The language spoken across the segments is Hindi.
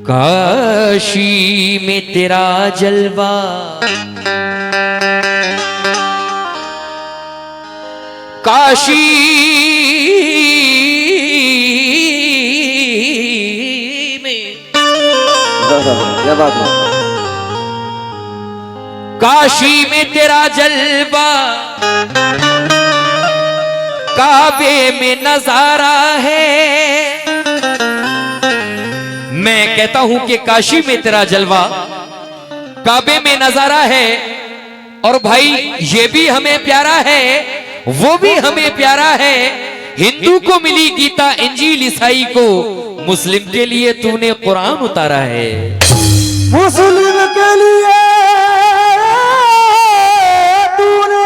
काशी में तेरा जलवा, काशी में, क्या बात है। काशी में तेरा जलवा, काबे में नजारा है। मैं कहता हूं कि काशी में तेरा जलवा, काबे में नजारा है। और भाई ये भी हमें प्यारा है, वो भी हमें प्यारा है। हिंदू को मिली गीता, इंजील ईसाई को, मुस्लिम के लिए तूने कुरान उतारा है। मुस्लिम के लिए तूने,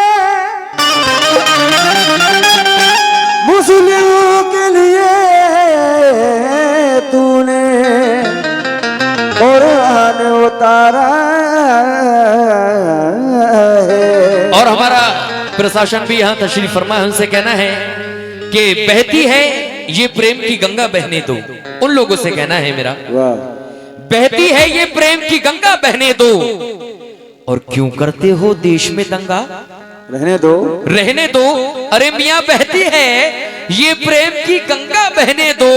मुस्लिम के लिए तूने कुरान उतारा है। और हमारा प्रशासन भी यहाँ तशरीफ फरमा, हमसे कहना है कि बहती है ये प्रेम की गंगा बहने दो। उन लोगों से कहना है मेरा, बहती है ये प्रेम की गंगा बहने दो। और क्यों करते हो देश में दंगा, रहने दो, रहने दो। अरे मियां बहती है ये प्रेम की गंगा बहने दो।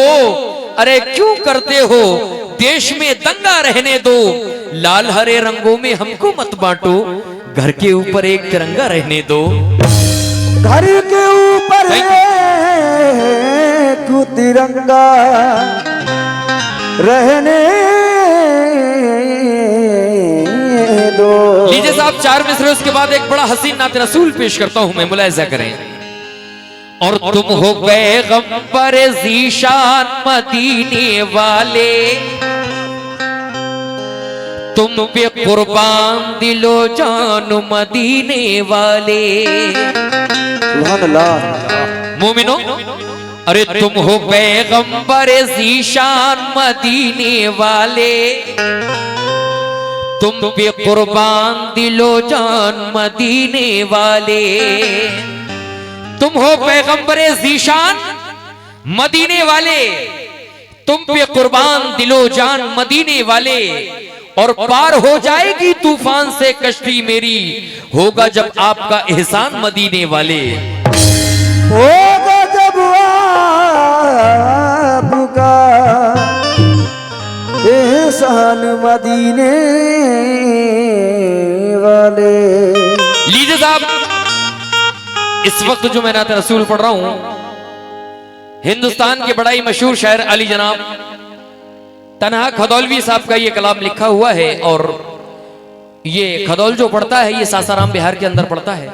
अरे क्यों करते हो देश में दंगा, रहने दो। लाल हरे रंगों में हमको मत बांटो, घर के ऊपर एक तिरंगा रहने दो। घर के ऊपर एक तिरंगा रहने दो। लीजिए साहब 4 मिसरे, उसके बाद एक बड़ा हसीन नात रसूल पेश करता हूं मैं, मुलाहिजा करें। और तुम हो पैगंबर ज़ीशान मदीने वाले, तुम पे कुर्बान दिलो जान मदीने वाले। सुभान अल्लाह। मोमिनो, अरे तुम हो पैगंबर ज़ीशान मदीने वाले, तुम पे कुर्बान दिलो जान मदीने वाले। तुम हो पैगंबर ज़ीशान मदीने वाले, तुम पे कुर्बान दिलो जान मदीने वाले। और पार हो जाएगी तूफान से कश्ती मेरी, होगा जब आपका एहसान मदीने वाले। होगा जब आपका एहसान मदीने वाले। लीजिए साहब, इस वक्त जो मैं नात रसूल पढ़ रहा हूं, हिंदुस्तान के बड़ा ही मशहूर शायर अली जनाब तन्हा खदौलवी साहब का ये कलाम लिखा हुआ है। और ये खदौल जो पढ़ता है ये सासाराम बिहार के अंदर पड़ता है।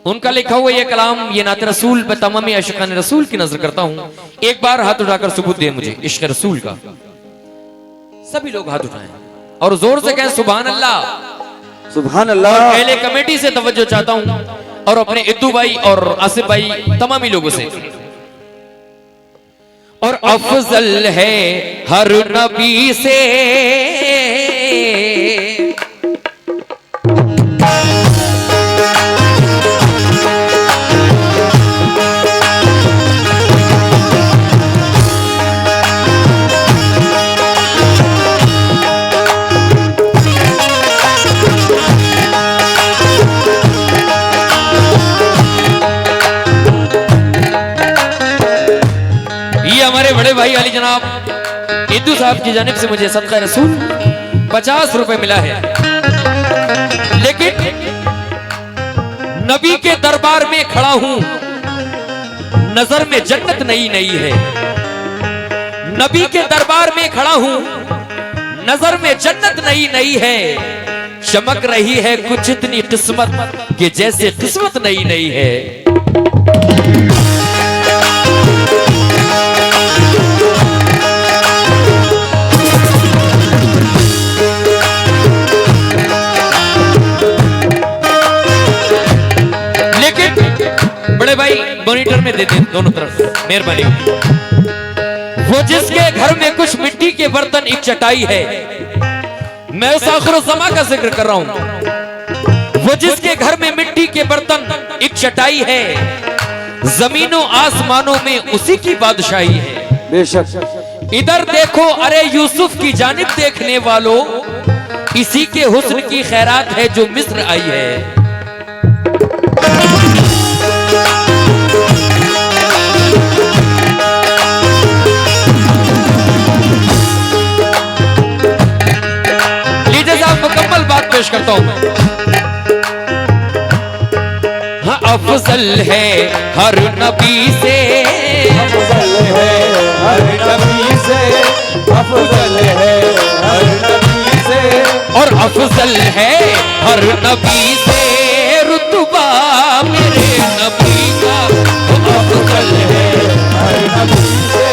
उनका लिखा हुआ ये कलाम, ये नात रसूल पे तमामी आशिकान रसूल की नजर करता हूं। एक बार हाथ उठाकर सबूत दे मुझे इश्क रसूल का। सभी लोग हाथ उठाएं और जोर से कहें सुभान अल्लाह। सुभान अल्लाह। पहले कमेटी से तवज्जो चाहता हूं और अपने इद्दू भाई और आसिफ भाई तमामी लोगों से। और अफजल है हर नबी से, हमारे बड़े भाई अली जनाब इद्दू साहब की जानिब से मुझे सदका रसूल 50 रुपए मिला है। लेकिन नबी के दरबार में खड़ा हूं, नजर में जन्नत नई नई है। नबी के दरबार में खड़ा हूं, नजर में जन्नत नई नई है। चमक रही है कुछ इतनी किस्मत कि जैसे किस्मत नई नई है। बड़े भाई मॉनिटर में दे दे दोनों तरफ, मेहरबानी। वो जिसके घर में कुछ मिट्टी के बर्तन एक चटाई है, मैं उस आखिर ज़मा का जिक्र कर रहा हूं। वो जिसके घर में मिट्टी के बर्तन एक चटाई है, जमीनों आसमानों में उसी की बादशाही है। बेशक इधर देखो अरे यूसुफ की जानिब देखने वालों, इसी के हुस्न की खैरात है जो मिस्र आई है। लीजिए साहब मुकम्मल बात पेश करता हूं। हाँ अफजल है हर नबी से, अफजल है हर नबी से, अफजल है हर नबी से, और अफजल है हर नबी से रुतबा मेरे नबी का। अफजल है हर नबी से,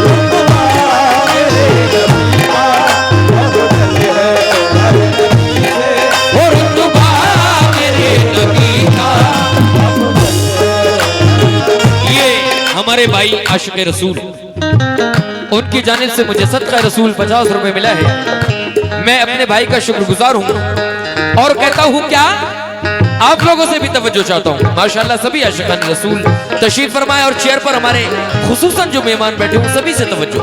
रुतबा मेरे नबी का, अफजल है हर नबी से, और रुतबा मेरे नबी का। ये हमारे भाई आशिक रसूल, उनकी जानिब से मुझे सदका रसूल 50 रुपए मिला है। मैं अपने भाई का शुक्रगुजार हूं और कहता हूं क्या, आप लोगों से भी तवज्जो चाहता हूं। माशाअल्लाह सभी आशिकान रसूल तशरीफ फरमाए और चेयर पर हमारे खुसूसन जो मेहमान बैठे हूं सभी से तवज्जो।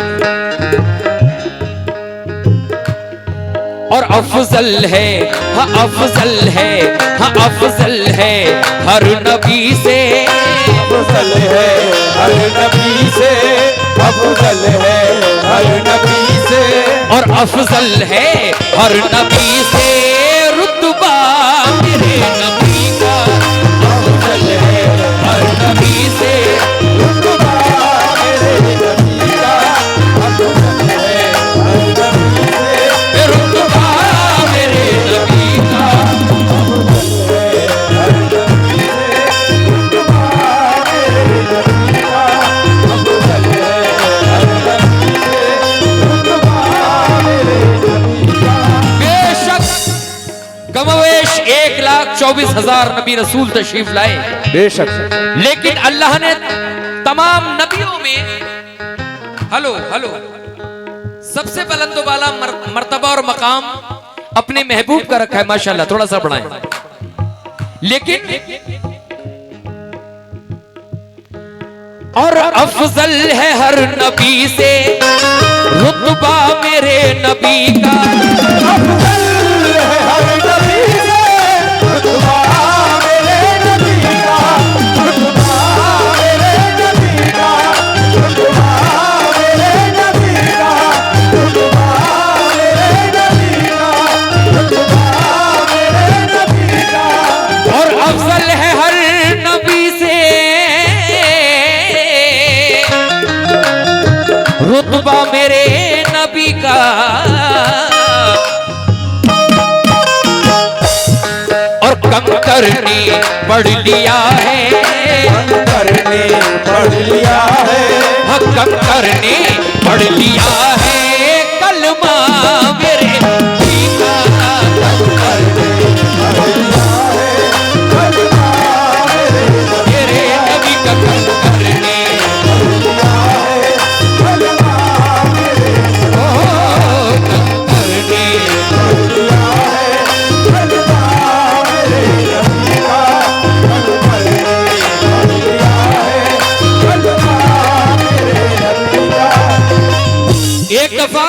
और अफजल है हाँ अफजल है, हाँ अफजल है हर नबी से, अफजल है हर नबी से, अफजल है हर नबी से, और अफजल है हर नबी से रुतबा मेरे नबी का। अफजल है हर नबी से रुतबा मेरे नबी का, अफजल है हर नबी से, रुतबा मेरे नबी का। अफजल है हर नबी से, रुतबा मेरे नबी का, अफजल है हर नबी से, रुतबा मेरे नबी का। बेशक कमोवेश 1,24,000 नबी रसूल तशरीफ लाए, बेशक लेकिन अल्लाह ने तमाम नबियों में हेलो हेलो सबसे बुलंद वाला मर्तबा और मकाम अपने महबूब का रखा है। माशाल्लाह थोड़ा सा बढ़ाएं। लेकिन और अफजल है हर नबी से रुतबा मेरे नबी का। अफजल है हर नबी से, रुतबा मेरे नबी का, रुतबा मेरे नबी का, रुतबा मेरे नबी का, रुतबा मेरे नबी का, रुतबा मेरे नबी का। और अफजल है हर नबी से रुतबा मेरे नबी का। और कंकर ने पढ़ लिया है, कंकर ने पढ़ लिया है, कंकर ने पढ़ लिया है कलमा मेरे नबी का। कंकर ने पढ़ लिया है, कलमा मेरे मेरे नबी का कंकर ने पढ़ लिया है, कलमा मेरे ओ कंकर ने पढ़ लिया है, कलमा मेरे नबी का, कंकर ने पढ़ लिया है, कलमा मेरे नबी का। एक दफा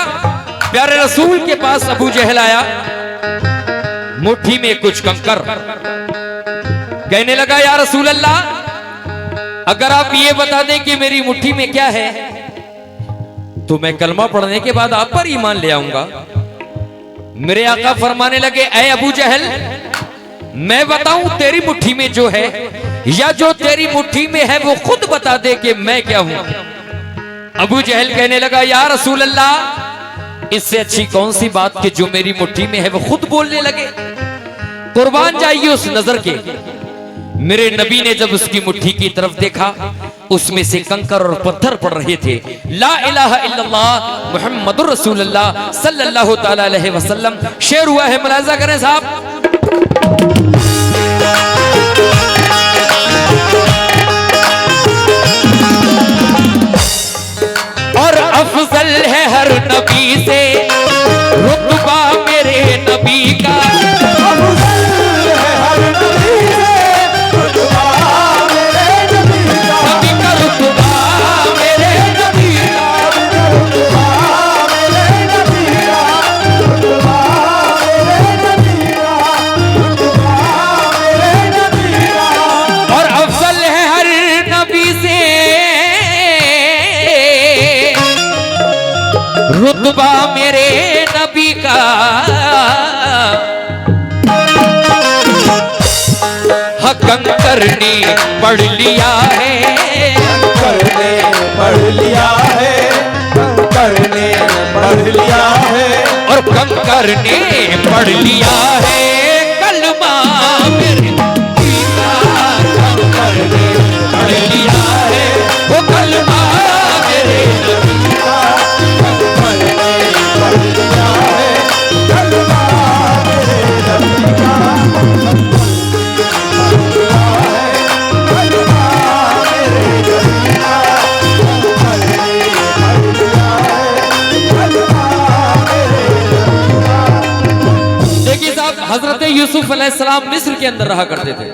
प्यारे रसूल के पास अबू जहल आया, मुट्ठी में कुछ कंकर, कहने लगा या रसूल अल्लाह, अगर आप ये बता दें कि मेरी मुट्ठी में क्या है तो मैं कलमा पढ़ने के बाद आप पर ईमान ले आऊंगा। मेरे आका फरमाने लगे ऐ अबू जहल, मैं बताऊं तेरी मुट्ठी में जो है या जो तेरी मुट्ठी में है वो खुद बता दे कि मैं क्या हूं। अबू जहल कहने लगा या रसूल अल्लाह, इससे अच्छी कौन सी बात कि जो मेरी मुट्ठी में है वो खुद बोलने लगे। कुर्बान जाइए उस नजर के। मेरे नबी ने जब उसकी मुट्ठी की तरफ देखा, उसमें से कंकर और पत्थर पड़ रहे थे। ला इलाहा इल्लल्लाह मुहम्मदुर रसूलुल्लाह सल्लल्लाहु तआला अलैहि वसल्लम शेर हुआ है। मुलाजा करें साहब। और अफजल है हर नबी से रुतबा मेरे नबी का। अफजल है हर नबी से, रुतबा मेरे नबी का, नबी का रुतबा मेरे नबी का, रुतबा रुतबा मेरे नबी का कंकर ने पढ़ लिया है, कंकर ने पढ़ लिया है, कंकर ने पढ़ लिया है, और कंकर ने पढ़ लिया है कलमा मेरे नबी का। कंकर ने पढ़ लिया है वो कलमा मेरे नबी का। कंकर ने पढ़ लिया है, कलमा मेरे नबी का। हजरत यूसुफ अलैहिस्सलाम मिस्र के अंदर रहा करते थे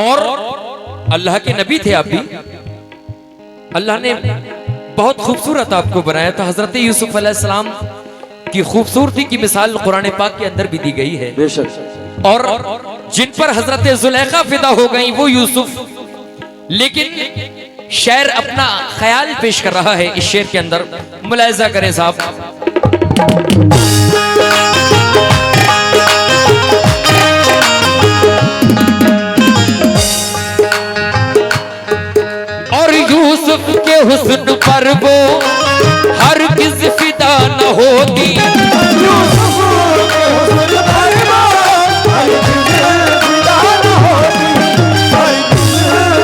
और अल्लाह के नबी थे आप भी। अल्लाह ने बहुत खूबसूरत आपको बनाया था। हजरत यूसुफ अलैहिस्सलाम की खूबसूरती की मिसाल कुरान पाक के अंदर भी दी गई है। बेशक। और जिन पर हजरत जुलेखा फिदा हो गई वो यूसुफ। लेकिन शेर अपना ख्याल पेश कर रहा है इस शेर के अंदर, मुलाहिजा करें साहब। यूसुफ के हुस्न पर वो हर किस फिदा न होती, यूसुफ के हुस्न पर वो हर किस फिदा न होती, हर किस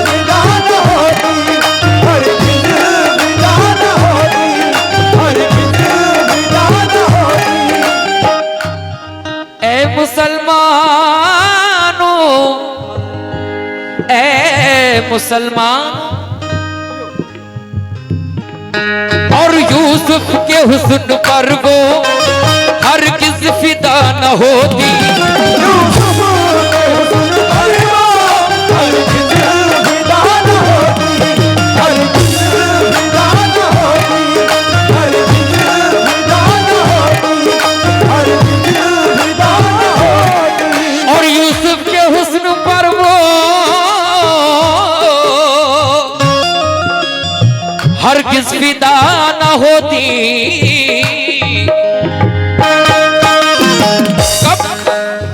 फिदा न होती, हर किस फिदा न होती, हर किस फिदा न होती। ऐ मुसलमानों और यूसुफ के हुस्न पर वो हर किस फिदा न होती, यूसुफ के हुस्न पर वो हर किस फिदा न होती, हर किस फिदा न होती, हर किस फिदा न होती, हर किस फिदा न होती। और यूसुफ के हुस्न पर वो हर किस फिदा न होती।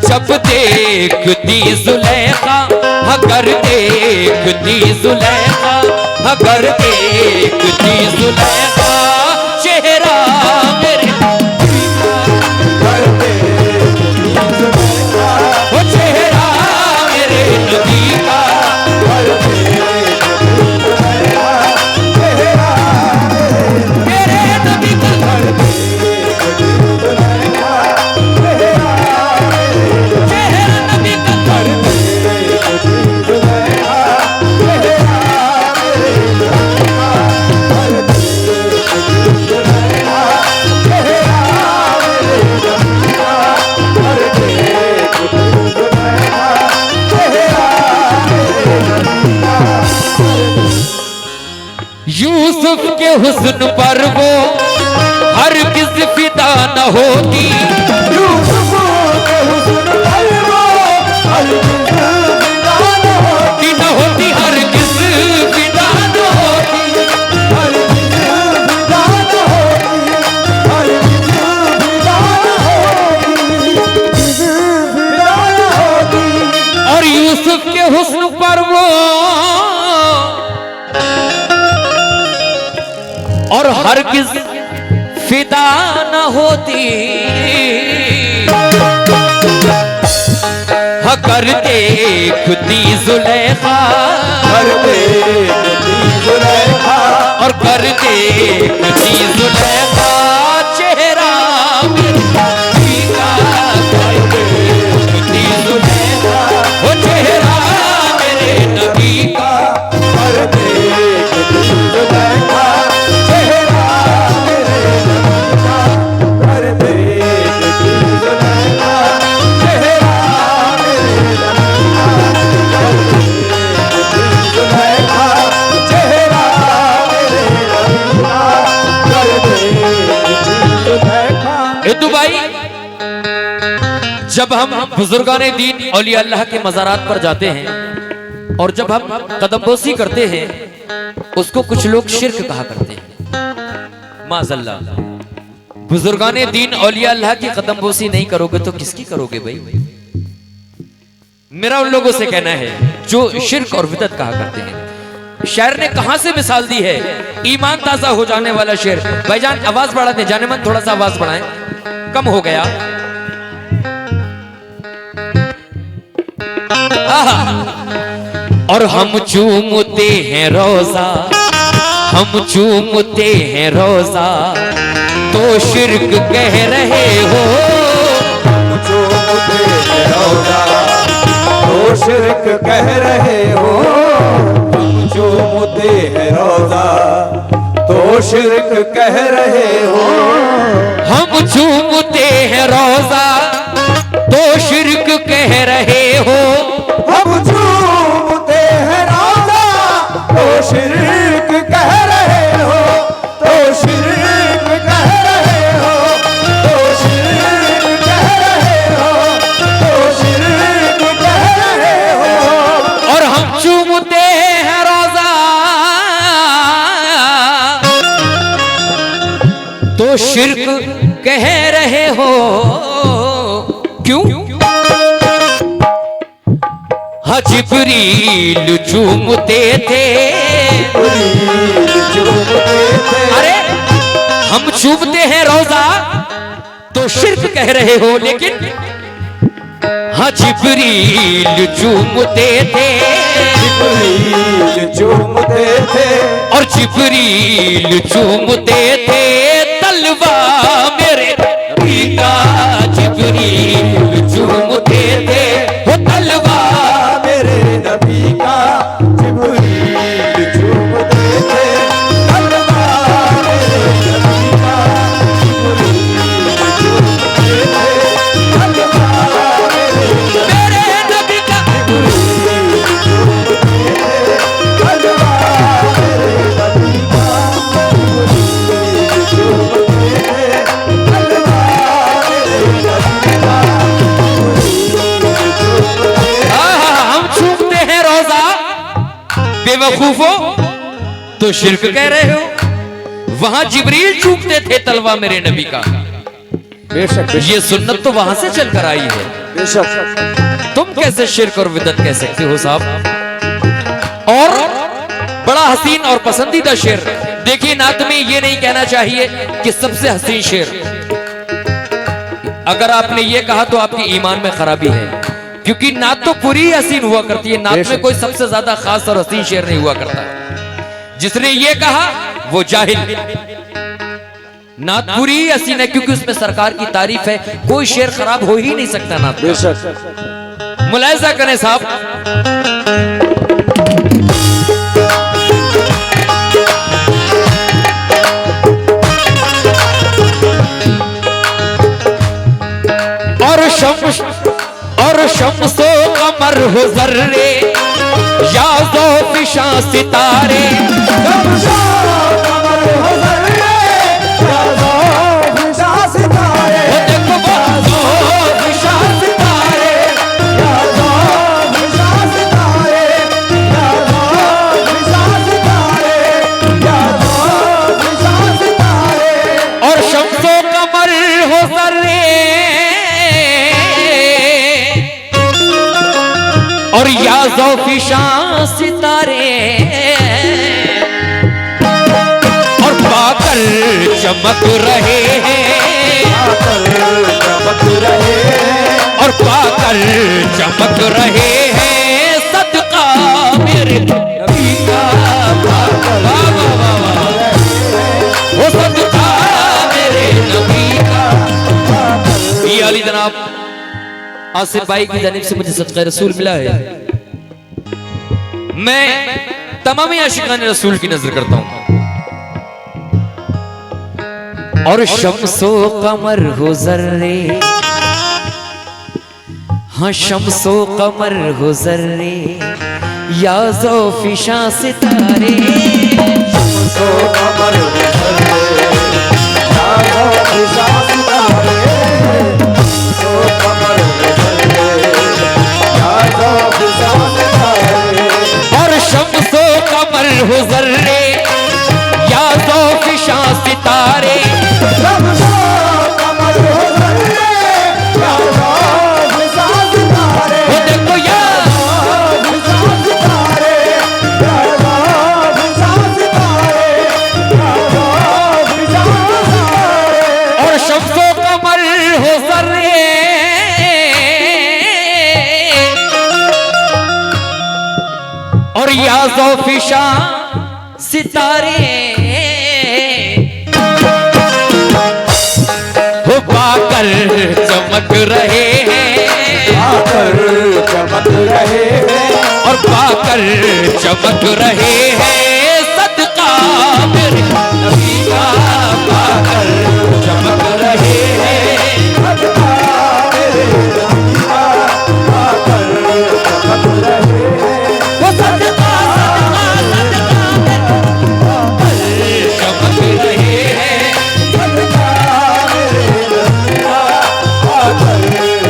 जब देखती जुलेखा, अगर देखती जुलेखा, अगर देखती जुलेखा चेहरा मेरे नबी का, वो चेहरा मेरे नबी का। यूसुफ के हुस्न पर वो हर किस फिदा न होती, यूसुफ के हुस्न पर वो हर किस फिदा न होती, न होती हर किस फिदा न होती, हर किस फिदा न होती, हर किस फिदा न होती, किस फिदा न होती। और यूसुफ के हुस्न पर वो और हर किस फिदा न होती। कर देखती जुलेखा, कर देखती जुलेखा, और कर देखती जुलेखा चेहरा मेरे नबी का। कर देखती जुलेखा वो चेहरा मेरे नबी का। कर देखती जुलेखा चेहरा मेरे नबी का, कर देखती जुलेखा चेहरा मेरे नबी का, कर देखती जुलेखा चेहरा मेरे नबी का, कर देखती जुलेखा। हिंदू भाई, जब हम बुजुर्गाने दीन औलिया अल्लाह के मज़ारात पर जाते हैं और जब हम कदमबोसी करते हैं उसको कुछ लोग शिर्क कहा करते हैं। माज़ल्ला। बुजुर्गाने दीन औलिया अल्लाह की कदम बोसी नहीं करोगे तो किसकी करोगे भाई? मेरा उन लोगों से कहना है जो शिर्क और विदत कहा करते हैं। शायर ने कहां से मिसाल दी है? ईमान ताजा हो जाने वाला शेर। भाईजान आवाज बढ़ा दे, जाने मन थोड़ा सा आवाज बढ़ाएं, कम हो गया। और हम चूमते हैं रोजा, हम चूमते हैं रोजा, तो शिर्क कह रहे हो। चूमते हैं रोजा तो शिर्क कह रहे हो। हम चूमते हैं रोजा तो शिर्क कह रहे हो। हम चूमते हैं रोजा तो शिर्क कह रहे हो। हम चूमते हैं रोजा तो शिर्क कह रहे हो। तो शिर्क कह रहे हो। तो शिर्क कह रहे हो। तो शिर्क कह रहे हो। और हम चूमते हैं रोजा तो शिर्क कह रहे हो। क्यों? हाँ जिब्रील चूमते थे। अरे हम चूमते हैं रोजा तो शिर्क कह रहे हो, लेकिन हाँ जिब्रील चूमते थे। जिब्रील चूमते थे। और जिब्रील चूमते थे तलवा मेरे नबी का। जिब्रील चूमते थे वो तलवा मेरे नबी का। जिब्रील चूमते थे तलवा मेरे नबी का। जिब्रील चूमते थे तलवा मेरे नबी का। जिब्रील चूमते थे तलवा मेरे नबी का। जिब्रील चूमते थे तलवा मेरे नबी का। हम चूमते हैं रोजा बेवकूफो तो शिर्क कह रहे हो। वहां जिब्रील चूमते थे तलवा मेरे नबी का। बेशक ये सुन्नत तो वहां से चलकर आई है। बेशक तुम कैसे शिर्क और विदत कह सकते हो साहब? और बड़ा हसीन और पसंदीदा शेर देखिए, नात में ये नहीं कहना चाहिए कि सबसे हसीन शेर। अगर आपने ये कहा तो आपकी ईमान में खराबी है, क्योंकि नात तो पूरी ही हसीन हुआ करती है। नात में कोई सबसे ज्यादा खास और हसीन शेर नहीं हुआ करता। जिसने ये कहा वो जाहिल। नात पूरी ही हसीन है क्योंकि उसमें सरकार की तारीफ है। कोई शेर खराब हो ही नहीं सकता नात का। बेशक मुलायजा करें साहब। और शम्सो कमर हो जर्रे यादो फिशा सितारे। और शम्सो कमर हो जर्रे और याज़ो फिशा सितारे। और पाकर चमक रहे हैं। और पाकर चमक रहे हैं सदका मेरे नबी का। वाह वाह वाह वाह, वो सदका मेरे नबी का। ये अली जनाब आसिफ भाई की जानिब से मुझे सदका रसूल मिला है। मैं तमाम आशिकान रसूल की नजर करता हूं। और शम्सो कमर हो जर्रे, हाँ शम्सो कमर हो जर्रे याज़ो फिशा सितारे। शम्सो कमर हो जर्रे याज़ो फिशा सितारे। शम्सो कमर हो जर्रे याज़ो फिशा सितारे। और शम्सो कमर हो जर्रे याज़ो फिशा सितारे। या ज़ौफिशा सितारे हो पाकर चमक रहे हैं, आकर चमक रहे हैं, और पाकर चमक रहे हैं सदका मेरे नबी का, पाकर चमक रहे हैं सदका मेरे नबी का, आकर चमक रहे हैं, वो सदका चमक रहे हैं। सदका मेरे नबी का, आकर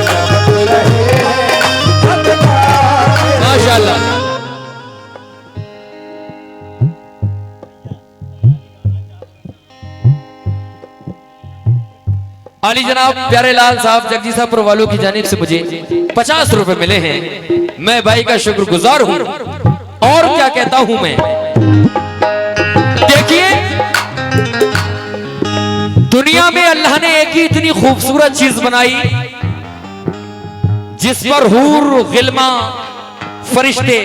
चमक रहे हैं, सदका माशाअल्लाह। आली जनाब प्यारे लाल साहब जगदीशापुर वालों की जानिब से मुझे 50 रुपए मिले हैं। मैं भाई का शुक्रगुजार हूं। और क्या कहता हूं मैं, देखिए दुनिया में अल्लाह ने एक ही इतनी खूबसूरत चीज बनाई जिस पर हूर गिल्मा फरिश्ते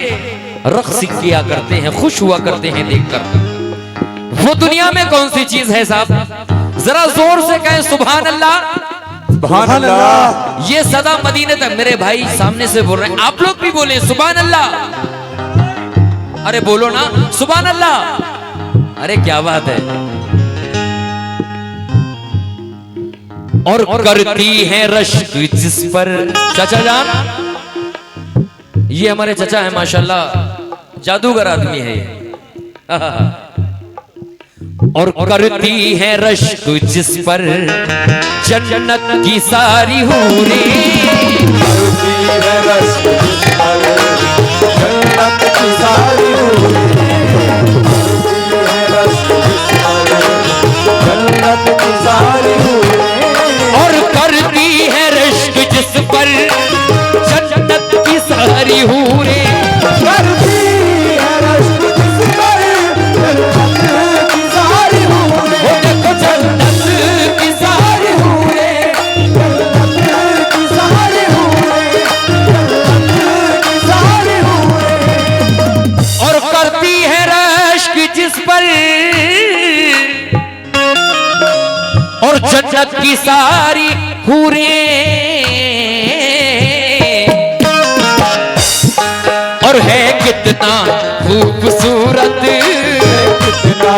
रक्स किया करते हैं, खुश हुआ करते हैं देखकर। वो दुनिया में कौन सी चीज है साहब? जरा जोर से कहें सुभान अल्लाह। सुभान अल्लाह। ये सदा मदीने तक, मेरे भाई सामने से बोल रहे हैं, आप लोग भी बोले सुभान अल्लाह। अरे बोलो ना सुभान अल्लाह। अरे क्या बात है। और करती है रश्क जिस पर, चाचा जान ये हमारे चचा है माशाल्लाह, जादूगर आदमी है ये। और करती है रश्क जिस पर जन्नत की सारी हूरें, करती है रश्क जिस पर जन्नत की सारी हूरें, करती है रश्क जिस पर जन्नत की सारी हूरें, और करती है रश्क जिस पर जन्नत की सारी हूरें, करती है रश्क जिस पर जन्नत की सारी हूरें, वो देखो जन्नत की सारी हूरें, जन्नत की सारी हूरें, जन्नत की सारी हूरें, और करती है रश्क जिस पर, और जन्नत की सारी हूरें, और है कितना खूबसूरत, कितना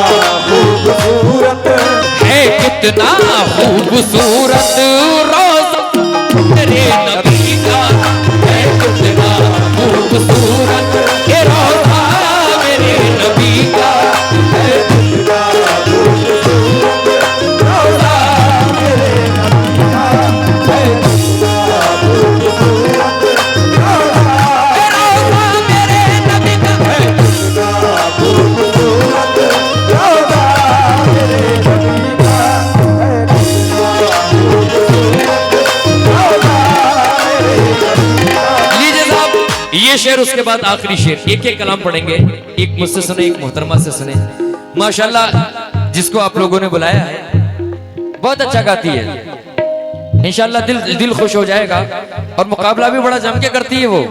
खूबसूरत है कितना खूबसूरत रोज़ा तेरे नबी का, है कितना खूबसूरत ये रोज़ा मेरे नबी का, है, कितना खूबसूरत रोज़ा मेरे नबी का, है कितना खूबसूरत रोज़ा ये रोज़ा मेरे नबी का, है कितना खूबसूरत रोज़ा मेरे नबी का, है कितना खूबसूरत रोज़ा मेरे नबी का। लीजिए साहब ये शेर, उसके बाद आखिरी शेर, एक एक कलाम पढ़ेंगे, एक मुझसे सुने एक मोहतरमा से सुने। माशाल्लाह जिसको आप लोगों ने बुलाया है बहुत अच्छा गाती है, इंशाल्लाह दिल खुश हो जाएगा। और मुकाबला भी बड़ा जम के करती है वो,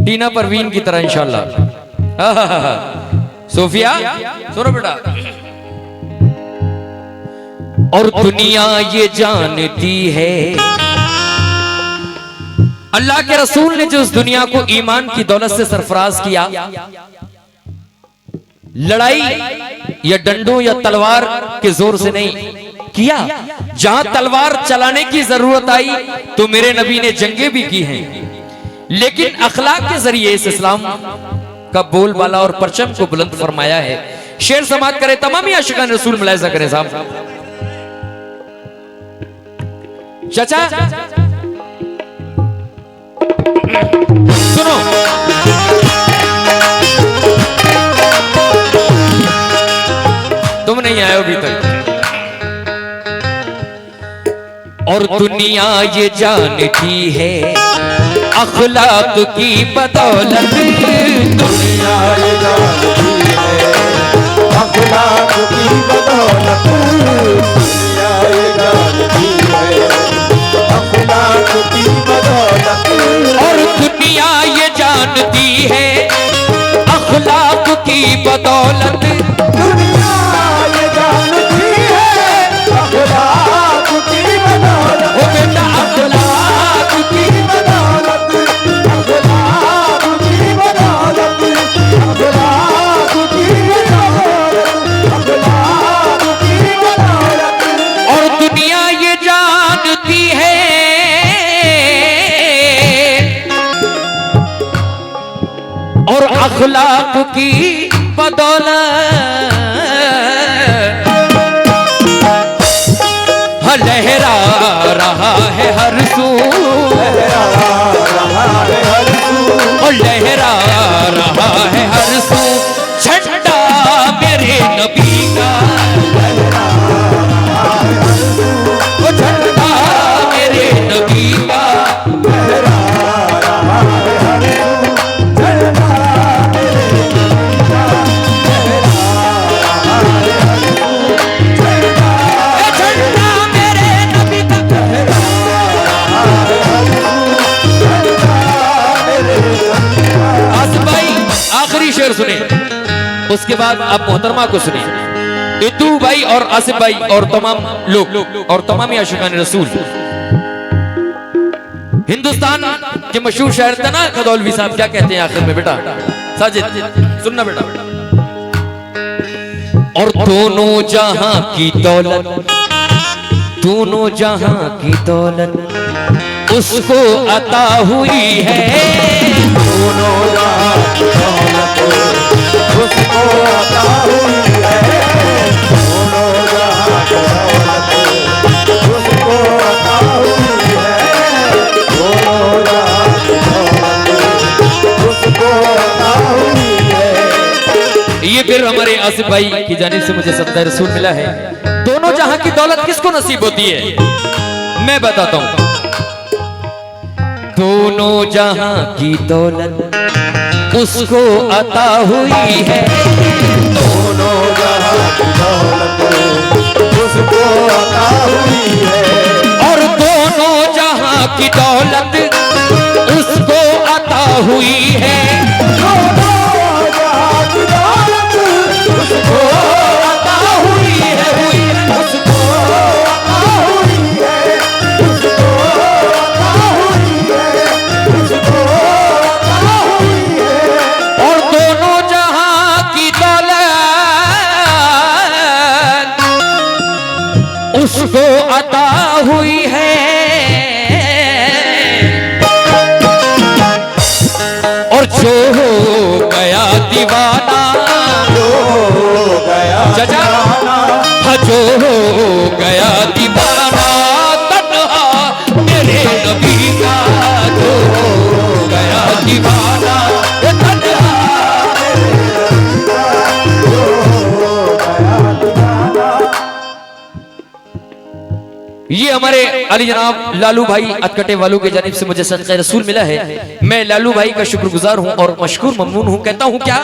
टीना परवीन की तरह इंशाल्लाह। सोफिया सुनो बेटा। और दुनिया ये जानती है, अल्लाह के रसूल ने जो उस दुनिया को ईमान की दौलत से सरफराज किया, लड़ाई या डंडों या तलवार के जोर से नहीं किया। जहां तलवार चलाने की जरूरत आई तो मेरे नबी ने जंगें भी की हैं, लेकिन अखलाक के जरिए इस इस्लाम का बोलबाला और परचम को बुलंद फरमाया है। शेर समाप्त करें, तमाम ही आशिकान रसूल मुलाहिजा करें साहब। चाचा सुनो, तुम नहीं आए हो अभी तक। और दुनिया ये जानती है अखलाक की बदौलत, दुनिया ये जानती है अखलाक की बदौलत, दुनिया ये जानती है अखलाक की बदौलत, और दुनिया ये जानती है अखलाक दुनिया ये जानती है और अखलाक की बदौलत लहरा रहा है हर सू, और लहरा रहा है हर सू झंडा मेरे नबी का, वो झंडा मेरे नबी का शेर सुने, उसके बाद आप मोहतरमा को सुने। इतू भाई और आसिफ भाई और तमाम लोग और तमाम आशिकान रसूल। हिंदुस्तान के मशहूर शायर तना खदौलवी साहब क्या कहते हैं आखिर में? बेटा साजिद सुनना बेटा। और दोनों जहां की दौलत, दोनों जहां की दौलत उसको अता हुई है, दोनों जहां की दौलत उसको अता हुई है, दोनों जहां की दौलत उसको अता हुई है, दोनों जहां की दौलत उसको अता हुई है। ये फिर हमारे आसिफ भाई की जानिब से मुझे सत्ता रसूल मिला है। दोनों जहां की दौलत किसको नसीब होती है? मैं बताता हूं। दोनों जहां की दौलत उसको अता हुई है, दोनों जहां की दौलत उसको अता हुई है, और दोनों जहां की दौलत उसको अता हुई है, दोनों जहां की दौलत उसको अता हुई है, उसको अता हुई है, उसको अता हुई है, उसको अता हुई है। और दोनों जहां की दौलत उसको अता हुई है, और जो हो गया दीवाना, जो गया चाचा जो हो गया दीवाना तन्हा मेरे नबी का, जो हो गया दीवाना तन्हा मेरे नबी का, जो गया दीवाना। ये हमारे अली जनाब लालू भाई अतकटे वालों के जानिब से मुझे सदक़े रसूल मिला है। मैं लालू भाई का शुक्रगुजार हूं और मशकूर ममनून हूं। कहता हूं क्या?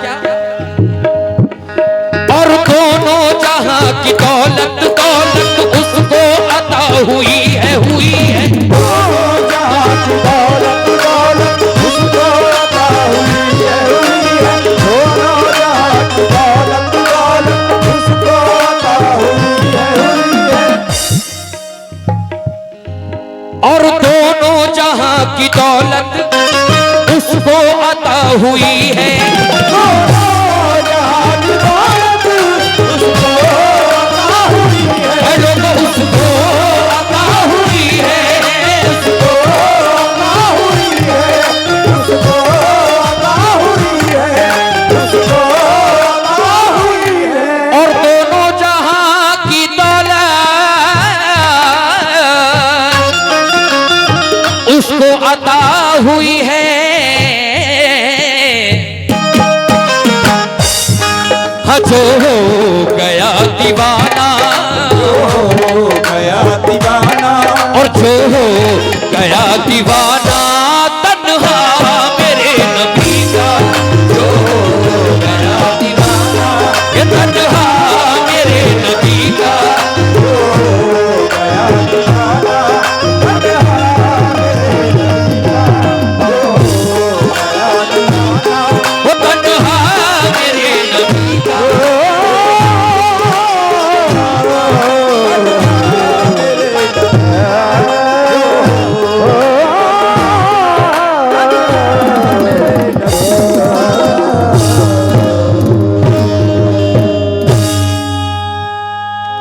और दोनों जहां की दौलत दौलत उसको अता हुई है, हुई है, दोनों जहां की दौलत दौलत उसको अता हुई है, हुई है, दोनों जहां की दौलत दौलत उसको अता हुई है, हुई है। और दोनों जहां की दौलत उसको अता हुई है, दोनों जहां की दौलत उसको अता हुई है, लोगों उसको अता हुई है, उसको अता हुई है, उसको अता हुई है, उसको अता हुई है। और दोनों जहां की दौलत उसको अता हुई है, जो हो गया दीवाना